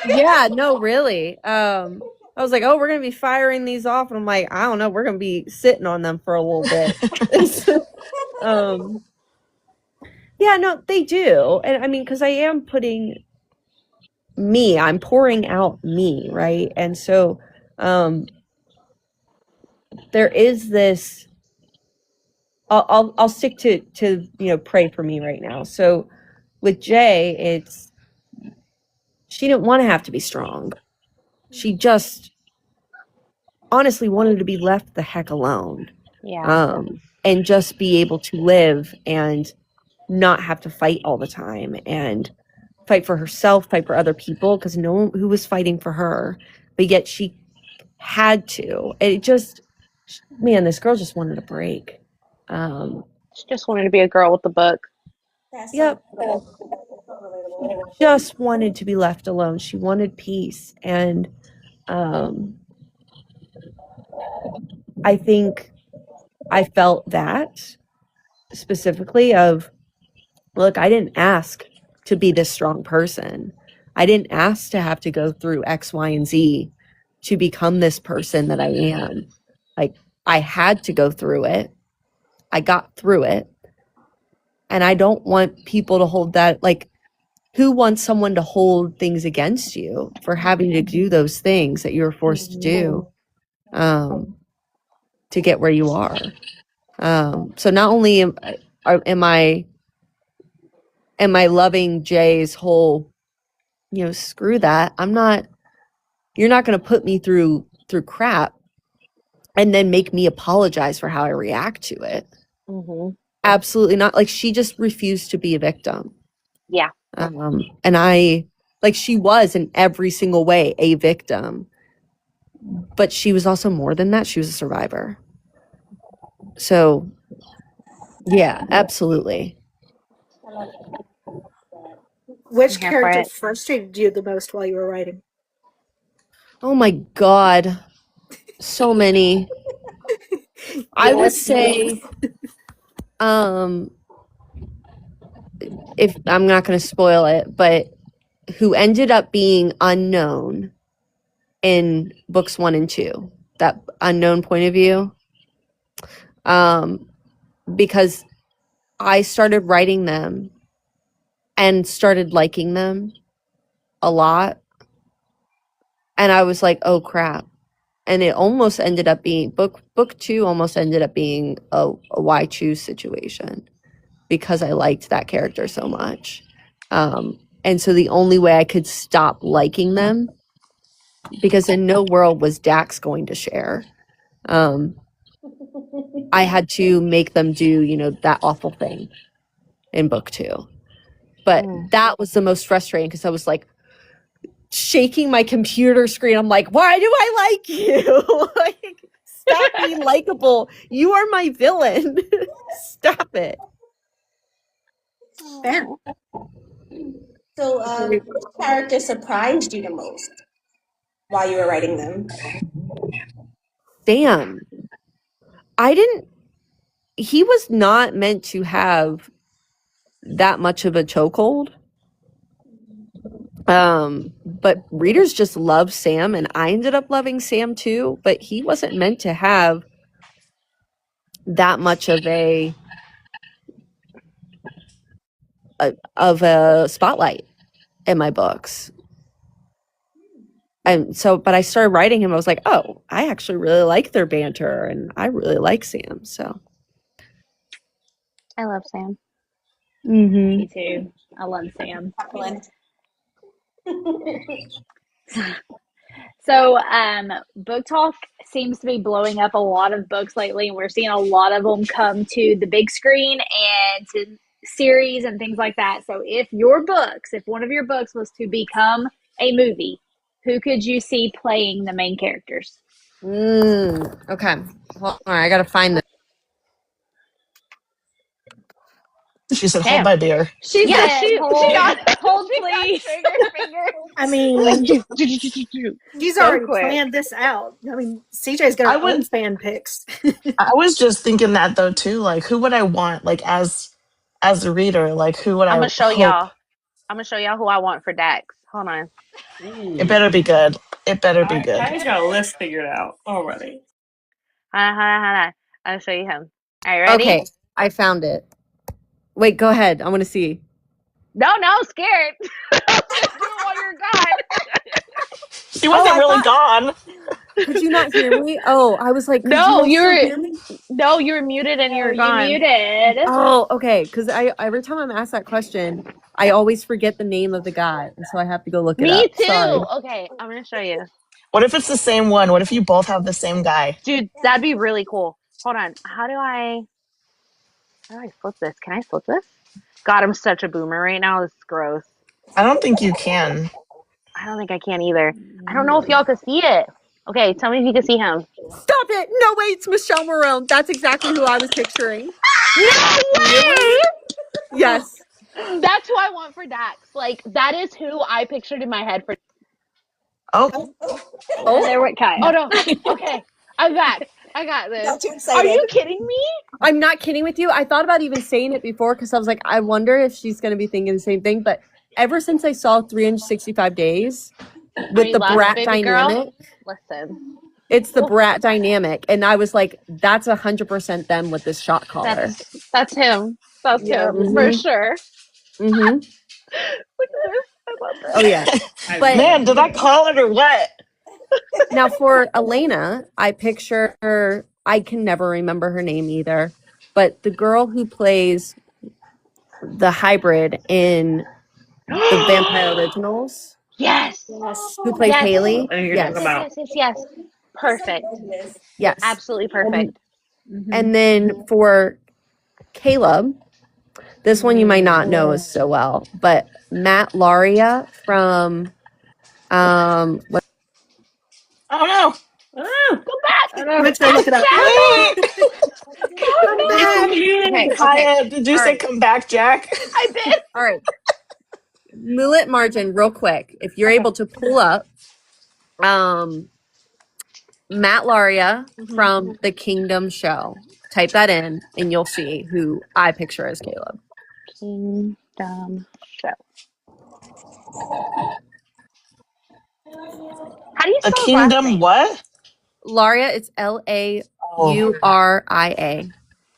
Yeah, no, really. I was like, oh, we're gonna be firing these off, and I'm like, I don't know, we're gonna be sitting on them for a little bit. Yeah, no, they do, and I mean, because I am putting I'm pouring out me, right? And so, there is this. I'll stick to pray for me right now. So, with Jay, she didn't want to have to be strong. She just honestly wanted to be left the heck alone. Yeah. and just be able to live and not have to fight all the time and fight for herself, fight for other people, because no one who was fighting for her, but yet she had to. It just, man, this girl just wanted a break. She just wanted to be a girl with the book. Yep. Just wanted to be left alone. She wanted peace. And I think I felt that specifically of, look, I didn't ask to be this strong person. I didn't ask to have to go through X, Y, and Z to become this person that I am. Like, I had to go through it. I got through it. And I don't want people to hold that, like, who wants someone to hold things against you for having to do those things that you were forced to do to get where you are? So not only am I loving Jay's whole, screw that, you're not going to put me through crap and then make me apologize for how I react to it. Mm-hmm. Absolutely not. Like, she just refused to be a victim. Yeah. And she was in every single way a victim, but she was also more than that. She was a survivor. So yeah, absolutely. Which character frustrated you the most while you were writing? Oh my God. So many. I would say, if I'm not going to spoil it, but who ended up being unknown in books 1 and 2, that unknown point of view, because I started writing them and started liking them a lot. And I was like, oh crap. And it almost ended up being book 2 almost ended up being a why choose situation, because I liked that character so much. And so the only way I could stop liking them, because in no world was Dax going to share, I had to make them do, that awful thing in book 2. But that was the most frustrating, because I was like shaking my computer screen. I'm like, why do I like you? Like, stop being likable. You are my villain. Stop it. Fair. So, which character surprised you the most while you were writing them? Damn. He was not meant to have that much of a chokehold. But readers just love Sam, and I ended up loving Sam too, but he wasn't meant to have that much of a spotlight in my books. And so, but I started writing him, I was like, oh, I actually really like their banter, and I really like Sam. So I love Sam. Me too. I love Sam. So, Book Talk seems to be blowing up a lot of books lately, and we're seeing a lot of them come to the big screen and to series and things like that. So, if one of your books was to become a movie, who could you see playing the main characters? Okay. Hold on, I gotta find this. She said, "Hold my beer." She said, hold she please. I mean, she's already quick. planned this out. I mean, CJ's got her own fan picks. I was just thinking that though too. Like, who would I want? Like, as a reader, like, who would I'm I gonna show hope? y'all. I'm gonna show y'all who I want for Dax. Hold on. It better be good. It better be good. I got a list figured out already. Hold on. I'll show you him. All right, ready? Okay, I found it. Wait, go ahead. I want to see. No, I'm scared. Let's do it while you're gone. She wasn't really gone. Could you not hear me? Oh, I was like, No, you hear me? No, you were muted and you're gone. Muted. Oh, okay. Because every time I'm asked that question, I always forget the name of the guy, and so I have to go look it up. Me too. Sorry. Okay, I'm gonna show you. What if it's the same one? What if you both have the same guy? Dude, that'd be really cool. Hold on. How do I? How do I flip this? Can I flip this? God, I'm such a boomer right now. This is gross. I don't think you can. I don't think I can either. I don't know if y'all can see it. Okay, tell me if you can see him. Stop it! No, wait, it's Michelle Morone. That's exactly who I was picturing. No way! Yes. That's who I want for Dax. Like, that is who I pictured in my head for. Oh, And there went Kai. Oh no. Okay. I'm back. I got this. Got too Are excited. you kidding me? I'm not kidding with you. I thought about even saying it before because I was like, I wonder if she's going to be thinking the same thing. But ever since I saw 365 Days with the Laughing, brat baby girl? dynamic, Listen, it's the brat dynamic. And I was like, that's 100% them with this shot collar. that's him. That's Yeah. him for sure. Mm-hmm. Look at this. I love this. Oh, yeah. But man, did I call it or what? now for Elena, I picture her, I can never remember her name either, but the girl who plays the hybrid in the Vampire Originals, Yes. Yes. who plays Yes. Haley. I know who you're Yes. talking about. Yes. Perfect. Yes. Absolutely perfect. And then for Caleb, this one you might not know so well, but Matt Laria from what I don't know. Oh, Go back. I Let's go look it up. Come back. Okay. Kaya, did you All say right. come back, Jack? I did. all right. Moonlit Margin, real quick, if you're able to pull up Matt Laria from the Kingdom show. Type that in and you'll see who I picture as Caleb. Kingdom show. How do you A spell his last kingdom name? what? Laria, it's Lauria.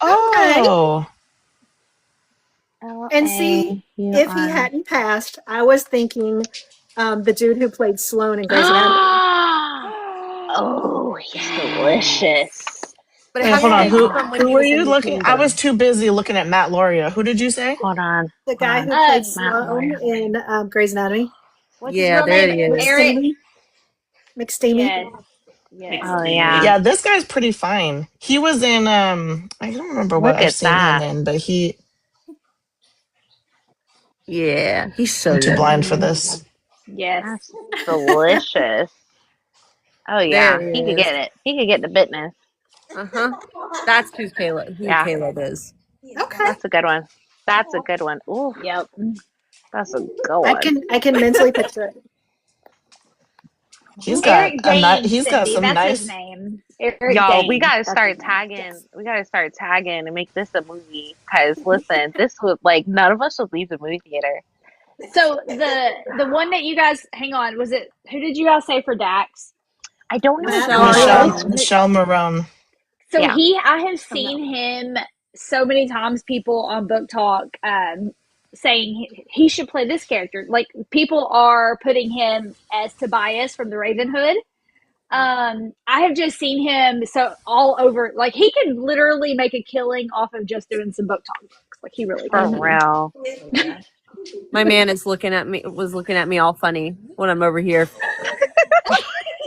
Oh. And see, if he hadn't passed, I was thinking the dude who played Sloan in Grey's Anatomy. Oh, he's delicious. But it Wait, has hold to on. be Who from when who he were was in you the looking? I Kingdom. was too busy looking at Matt Lauria. Who did you say? Hold on. The guy who on. played Matt Sloan Lauria. in Grey's Anatomy. What's his Yeah, real there name? he is. Eric. McSteamy. Yes. Yes. Oh yeah. Yeah, this guy's pretty fine. He was in I don't remember what Look I've at seen him that. in, but Yeah, he's so I'm too good. blind for this. Yes. That's delicious. Oh yeah. There he He could is. get it. He could get the business. Uh-huh. That's who Yeah. Caleb is. Okay. That's a good one. That's a good one. Ooh, Yep. that's a good I one. can mentally picture it. He's got Eric a Danes, he's got Cindy. some That's his nice. name. Eric Y'all, Danes. we gotta That's start his name. tagging. We gotta start tagging and make this a movie. Cause listen, this would like none of us would leave the movie theater. So the one that you guys hang on, was it who did you guys say for Dax? I don't know his Matt real Lauria. name. Michelle Marone. So Yeah. I have seen him so many times. People on Book Talk saying he should play this character. Like people are putting him as Tobias from the Raven Hood. I have just seen him so all over. Like he could literally make a killing off of just doing some Book Talk books. Like he really For could. real. My man was looking at me all funny when I'm over here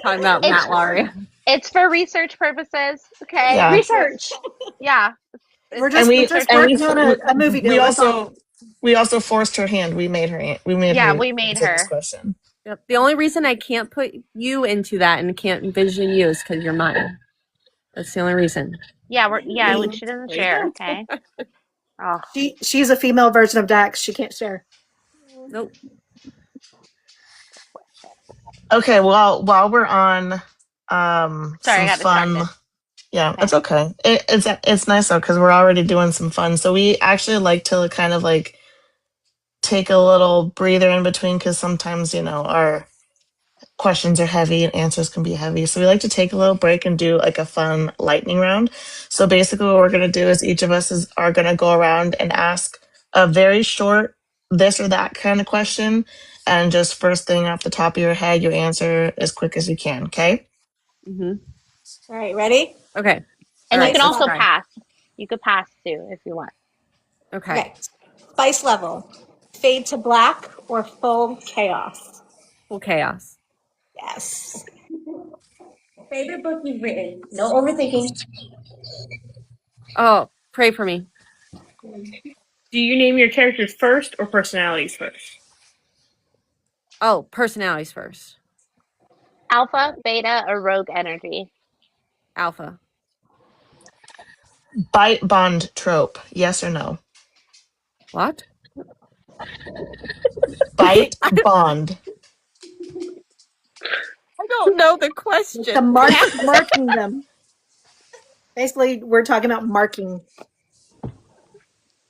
talking about Matt Laria. It's for research purposes. Okay. Yeah. Research. Yeah. We're And just working on a movie deal. That's all. we also forced her hand. We made her Yeah, we made answer this her. question. Yep. The only reason I can't put you into that and can't envision you is because you're mine. That's the only reason. Yeah, she doesn't share. Okay. Oh, She's a female version of Dax. She can't share. Nope. Okay, well, while we're on sorry, some I got fun, distracted. yeah, Okay. it's okay. It's nice though because we're already doing some fun. So we actually like to kind of like take a little breather in between because sometimes our questions are heavy and answers can be heavy. So we like to take a little break and do like a fun lightning round. So basically what we're going to do is each of us are going to go around and ask a very short this or that kind of question. And just first thing off the top of your head, you answer as quick as you can. Okay. Mm-hmm. All right, ready? Okay. And All you right, can let's also try. pass. You could pass too if you want. Okay. Okay. Spice level. Fade to black or full chaos? Full chaos. Yes. Favorite book you've written? No overthinking. Oh, pray for me. Do you name your characters first or personalities first? Oh, personalities first. Alpha, beta, or rogue energy? Alpha. Bite bond trope. Yes or no? What? Bite bond. I don't know the The question. marking them. Basically, we're talking about marking.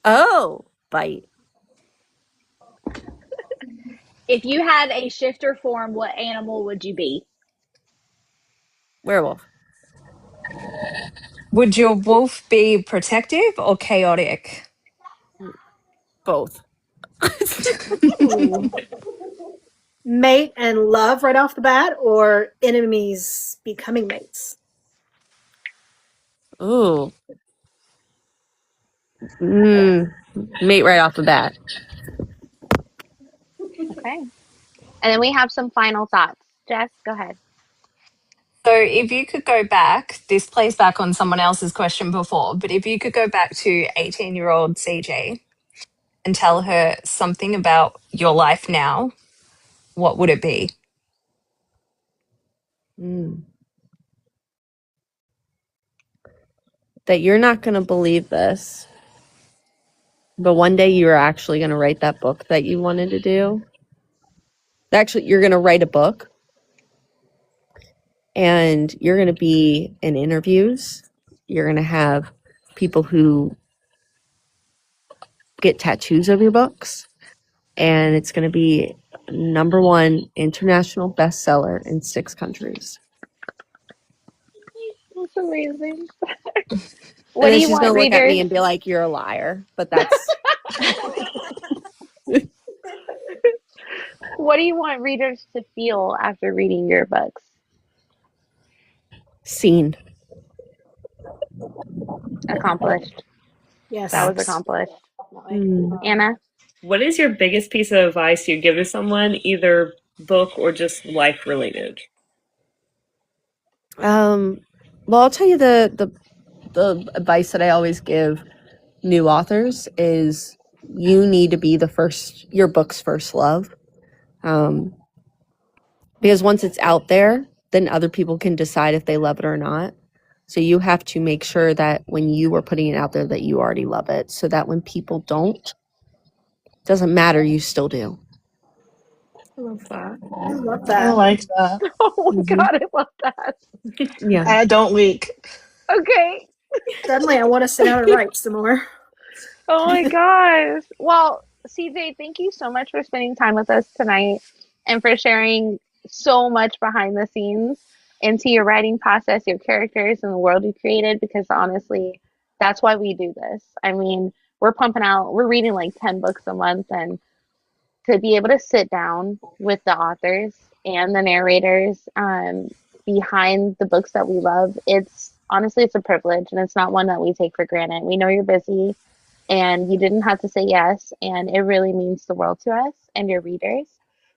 Oh, bite. If you had a shifter form, what animal would you be? Werewolf. Would your wolf be protective or chaotic? Both. Ooh. Mate and love right off the bat, or enemies becoming mates? Ooh. Mate right off the bat. Okay. And then we have some final thoughts. Jess, go ahead. So, if you could go back, this plays back on someone else's question before, but if you could go back to 18-year-old CJ and tell her something about your life now, what would it be? That you're not going to believe this, but one day you're actually going to write that book that you wanted to do. Actually, you're going to write a book and you're going to be in interviews. You're going to have people who get tattoos of your books, and it's going to be #1 international bestseller in 6 countries. That's amazing. And What do then you she's going want to look at me readers? and be like, "You're a liar." But that's What do you want readers to feel after reading your books? seen. Accomplished. Yes. That was accomplished. Anna? What is your biggest piece of advice you'd give to someone, either book or just life related? Well, I'll tell you the advice that I always give new authors is you need to be your book's first love. Because once it's out there, then other people can decide if they love it or not. So you have to make sure that when you are putting it out there that you already love it, so that when people don't, it doesn't matter, you still do. I love that. I love I that. like that. Oh my God, I love that. Yeah. I don't leak. Okay. Suddenly, I want to sit down and write some more. Oh my gosh. Well, CJ, thank you so much for spending time with us tonight and for sharing so much behind the scenes into your writing process, your characters, and the world you created, because honestly, that's why we do this. I mean, we're reading like 10 books a month, and to be able to sit down with the authors and the narrators behind the books that we love, it's honestly, it's a privilege, and it's not one that we take for granted. We know you're busy and you didn't have to say yes, and it really means the world to us and your readers.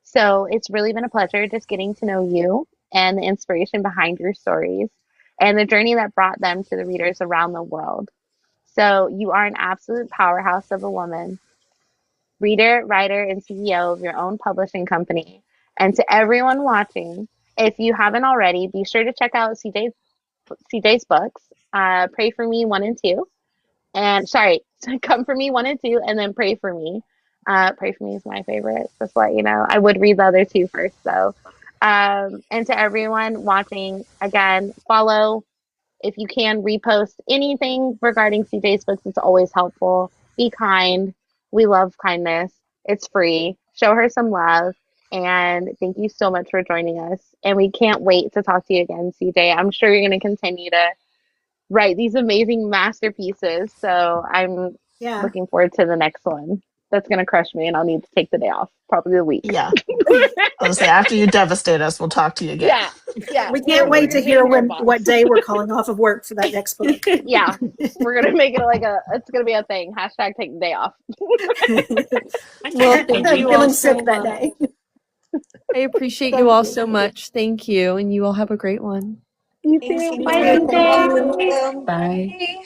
So it's really been a pleasure just getting to know you and the inspiration behind your stories and the journey that brought them to the readers around the world. So you are an absolute powerhouse of a woman, reader, writer, and CEO of your own publishing company. And to everyone watching, if you haven't already, be sure to check out CJ's books, Pray for Me 1 and 2. And sorry, Come for Me 1 and 2, and then Pray for Me. Pray for Me is my favorite, just to let you know. I would read the other two first, though. And to everyone watching, again, follow. If you can, repost anything regarding CJ's books. It's always helpful. Be kind. We love kindness. It's free. Show her some love. And thank you so much for joining us. And we can't wait to talk to you again, CJ. I'm sure you're going to continue to write these amazing masterpieces. So I'm Yeah. looking forward to the next one. That's going to crush me, and I'll need to take the day off, probably the week. Yeah. I'll say after you devastate us, we'll talk to you again. Yeah. Yeah. We can't wait to hear what day we're calling off of work for that next book. Yeah. We're going to make it it's going to be a thing. Hashtag take the day off. Well, thank I'm you all feeling so sick that much. day. I appreciate you all so much. Thank you. And you all have a great one. You Thanks, too. you Bye, too. CJ. Thank you. Bye. Bye.